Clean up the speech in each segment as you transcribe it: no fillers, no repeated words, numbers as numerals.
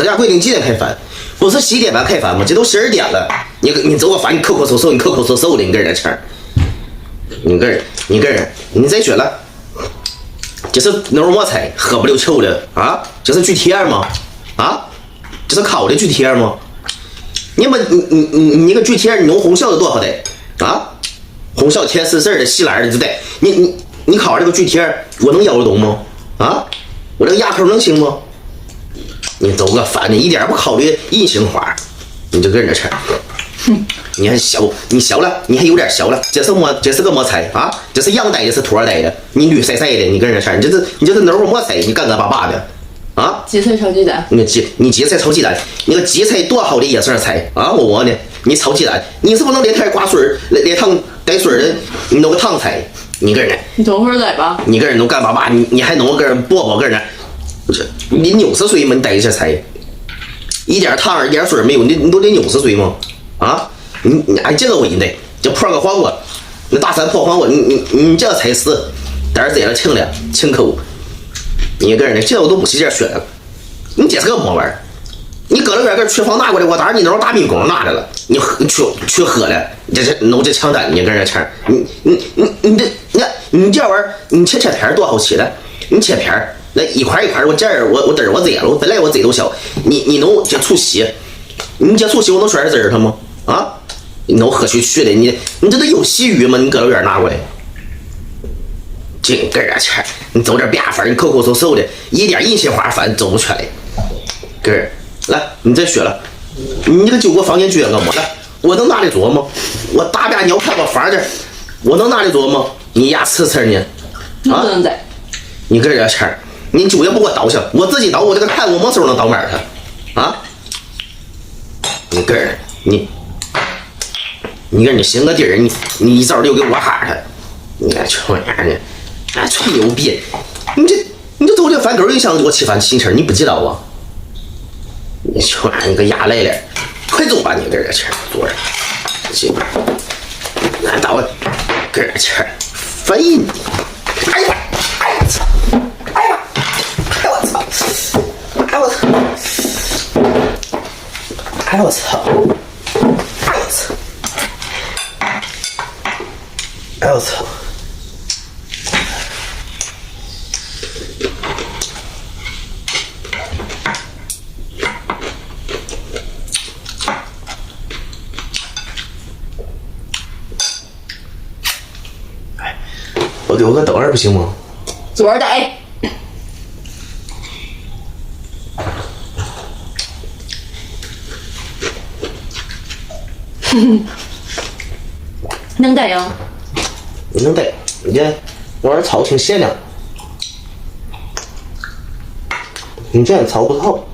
他家规定几点开饭？不是11点半开饭吗？这都12点了。你做个饭，你抠抠搜搜，你抠抠搜搜的，你搁这吃。你再说了，这是牛肉馍菜，喝不溜秋的啊？这是锯铁吗？啊？这是烤的锯铁吗？你个锯铁，你弄红烧的多好得啊？红烧甜丝丝的细烂的就得，你烤这个锯铁，我能咬得动吗？啊？我这个牙口能行吗？你走个饭，你一点不考虑人性化，你就跟着吃。你还小，你小了，你还有点小了。这是个馍菜啊，这是羊带的，是兔儿带的，你绿色色的，你跟着吃。你这是牛肉馍菜，你干巴巴的啊？鸡菜炒鸡蛋。你鸡菜炒鸡蛋，那个鸡菜多好的野生菜啊！我呢，你炒鸡蛋，你是不是能连汤挂水连汤带水的？你弄个汤菜，你跟着。你等会儿来吧。你跟人弄干巴巴，你还弄个饽饽跟着。你90岁吗？你带一些菜，一点汤一点水没有，你都得90岁吗？啊，你还这个我得，这破个黄瓜，那大山破黄瓜，你这菜丝，胆儿摘了清口，你个人的这我都不使劲学了，你这是个么玩意儿？你搁了个厨房拿过来，我当然你那种大冰棍拿来了，你去喝了，这是弄这抢单，你跟人吃，你这玩意儿，你切片多好切的，你切片那一块一块，我这儿我嘚儿我摘了，我本来我摘都小，你弄这醋稀，你这醋稀我能甩着籽儿它吗？啊，你弄喝去的，你这都有洗鱼吗？你搁老远拿过来，净跟着吃，你走这吧法，你抠抠搜搜的，一点人性化饭走不出来。哥儿，来，你再学了，你这个酒国房间居然个么来？我能拿得着吗？我大便尿看个房去，我能拿得着吗？你牙呲呲呢？能不能在？你搁这吃。你酒也不给我倒下，我自己倒，我这个看我么时候能倒满它啊？你个人，你个人行个地儿，你一早就给我哈他，你看臭样的，啊，吹牛逼！你这走这饭狗影响我吃饭心情，你不知道啊？你臭样，你个牙来了，快走吧，你搁这吃，坐着，行，那倒搁这吃，烦你！哎呀，哎呀操！哎我操！哎我操！哎我操！哎我操！哎，我给我个等会儿不行吗？左儿带。能带呀？能带，你这玩意儿炒挺鲜亮，你这样炒不透。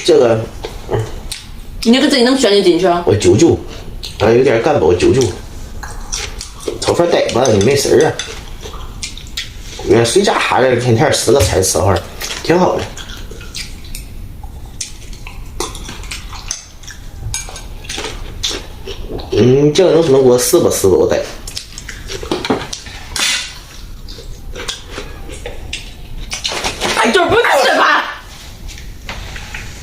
这个，你那个贼能旋得进去啊？我揪揪，啊，有点干巴，我揪揪，炒出来带吧，你没事儿啊。你看谁家哈着天天吃个菜吃会儿，挺好的。这个能给我撕吧，我带。